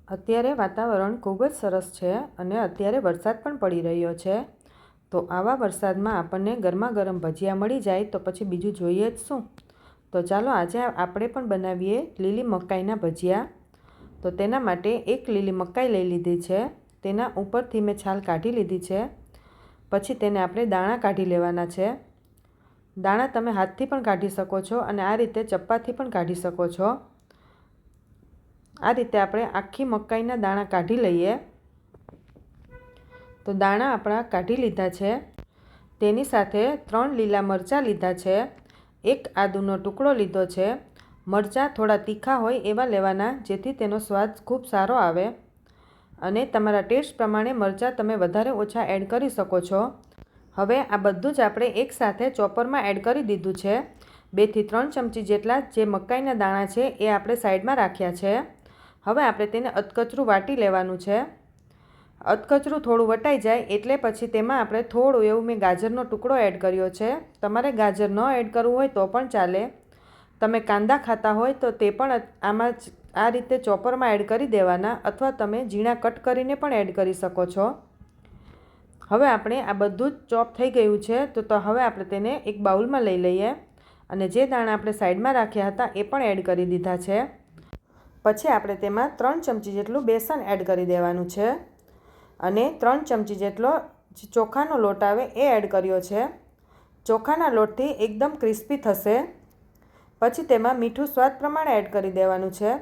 અત્યારે વાતાવરણ ખૂબ જ સરસ છે અને અત્યારે વરસાદ પણ પડી રહ્યો છે। તો આવા વરસાદમાં આપણને ગરમા ગરમ ભજીયા મળી જાય તો પછી બીજું જોઈએ જ શું। તો ચાલો આજે આપણે પણ બનાવીએ લીલી મકાઈના ભજીયા। તો તેના માટે એક લીલી મકાઈ લઈ લીધી છે, તેના ઉપરથી મેં છાલ કાઢી લીધી છે। પછી તેને આપણે દાણા કાઢી લેવાના છે। દાણા તમે હાથથી પણ કાઢી શકો છો અને આ રીતે ચપ્પાથી પણ કાઢી શકો છો। આ રીતે આપણે આખી મકાઈના દાણા કાઢી લઈએ। તો દાણા આપણા કાઢી લીધા છે। તેની સાથે 3 લીલા મરચાં લીધા છે, એક આદુનો ટુકડો લીધો છે। મરચાં થોડા તીખા હોય એવા લેવાના જેથી તેનો સ્વાદ ખૂબ સારો આવે અને તમારા ટેસ્ટ પ્રમાણે મરચાં તમે વધારે ઓછા એડ કરી શકો છો। હવે આ બધું જ આપણે એકસાથે ચોપરમાં એડ કરી દીધું છે। 2 થી 3 ચમચી જેટલા જે મકાઈના દાણા છે એ આપણે સાઈડમાં રાખ્યા છે। હવે આપણે તેને અધકચરું વાટી લેવાનું છે। અધકચરું થોડું વટાઈ જાય એટલે પછી તેમાં આપણે થોડું એવું મેં ગાજરનો ટુકડો એડ કર્યો છે। તમારે ગાજર ન એડ કરવું હોય તો પણ ચાલે। તમે કાંદા ખાતા હોય તો તે પણ આમાં આ રીતે ચોપરમાં એડ કરી દેવાના અથવા તમે ઝીણા કટ કરીને પણ એડ કરી શકો છો। હવે આપણે આ બધું જ ચોપ થઈ ગયું છે તો હવે આપણે તેને એક બાઉલમાં લઈ લઈએ અને જે દાણા આપણે સાઈડમાં રાખ્યા હતા એ પણ એડ કરી દીધા છે। પછી આપણે તેમાં 3 ચમચી જેટલું બેસન એડ કરી દેવાનું છે અને 3 ચમચી જેટલો ચોખાનો લોટ આવે એ એડ કર્યો છે। ચોખાના લોટથી એકદમ ક્રિસ્પી થશે। પછી તેમાં મીઠું સ્વાદ પ્રમાણે એડ કરી દેવાનું છે।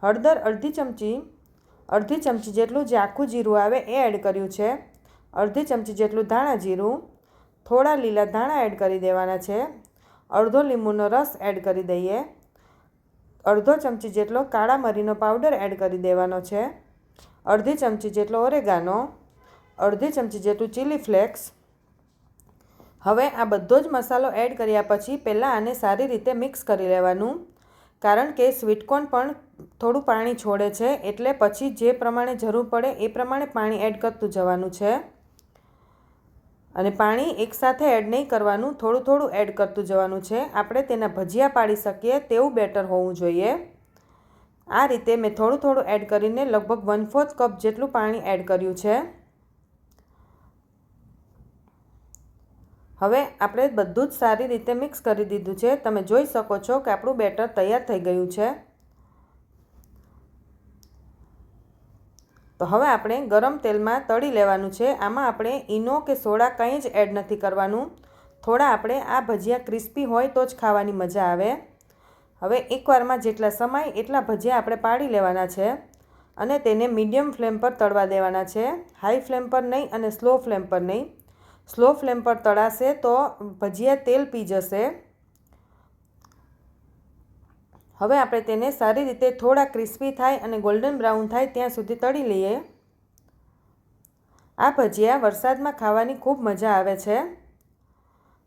હળદર અડધી ચમચી જેટલું જે આખું જીરું આવે એ એડ કર્યું છે। અડધી ચમચી જેટલું ધાણા જીરું, થોડા લીલા ધાણા એડ કરી દેવાના છે। અડધો લીંબુનો રસ એડ કરી દઈએ। અડધો ચમચી જેટલો કાળા મરીનો પાવડર એડ કરી દેવાનો છે। અડધી ચમચી જેટલો ઓરેગાનો, અડધી ચમચી જેટલું ચીલી ફ્લેક્સ। હવે આ બધો જ મસાલો એડ કર્યા પછી પહેલાં આને સારી રીતે મિક્સ કરી લેવાનું, કારણ કે સ્વીટકોર્ન પણ થોડું પાણી છોડે છે એટલે પછી જે પ્રમાણે જરૂર પડે એ પ્રમાણે પાણી એડ કરતું જવાનું છે અને પાણી એકસાથે એડ નહીં કરવાનું, થોડું થોડું એડ કરતું જવાનું છે। આપણે તેના ભજીયા પાડી શકીએ તેવું બેટર હોવું જોઈએ। આ રીતે મેં થોડું થોડું એડ કરીને લગભગ 1/4 કપ જેટલું પાણી એડ કર્યું છે। હવે આપણે બધું જ સારી રીતે મિક્સ કરી દીધું છે। તમે જોઈ શકો છો કે આપણું બેટર તૈયાર થઈ ગયું છે। તો હવે આપણે ગરમ તેલમાં તળી લેવાનું છે। આમાં આપણે ઈનો કે સોડા કંઈ જ એડ નથી કરવાનું। થોડા આપણે આ ભજીયા ક્રિસ્પી હોય તો જ ખાવાની મજા આવે। હવે એકવારમાં જેટલા સમાય એટલા ભજીયા આપણે પાડી લેવાના છે અને તેને મીડિયમ ફ્લેમ પર તળવા દેવાના છે। હાઈ ફ્લેમ પર નહીં અને સ્લો ફ્લેમ પર નહીં। સ્લો ફ્લેમ પર તળાશે તો ભજીયા તેલ પી જશે। હવે આપણે તેને સારી રીતે થોડા ક્રિસ્પી થાય અને ગોલ્ડન બ્રાઉન થાય ત્યાં સુધી તળી લઈએ। આ ભજીયા વરસાદમાં ખાવાની ખૂબ મજા આવે છે।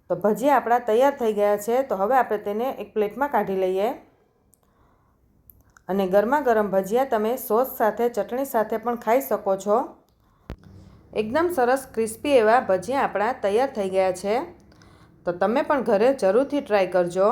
તો ભજીયા આપણા તૈયાર થઈ ગયા છે। તો હવે આપણે તેને એક પ્લેટમાં કાઢી લઈએ અને ગરમા ગરમ ભજીયા તમે સોસ સાથે, ચટણી સાથે પણ ખાઈ શકો છો। એકદમ સરસ ક્રિસ્પી એવા ભજીયા આપણા તૈયાર થઈ ગયા છે। તો તમે પણ ઘરે જરૂરથી ટ્રાય કરજો।